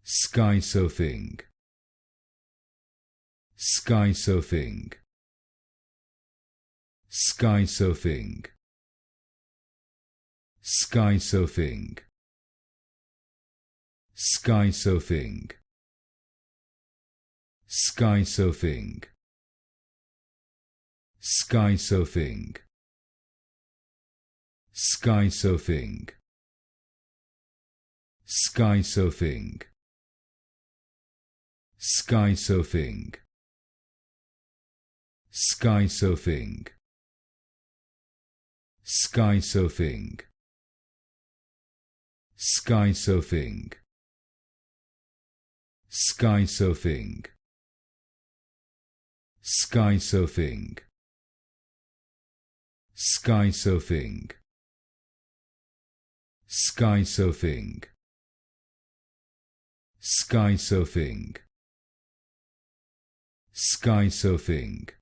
Skysurfing. Skysurfing. Skysurfing. Skysurfing. Skysurfing. Skysurfing. Skysurfing. Skysurfing. Skysurfing. Skysurfing. Skysurfing. Skysurfing. Skysurfing. Skysurfing. Skysurfing. Skysurfing. Skysurfing. Skysurfing. Skysurfing.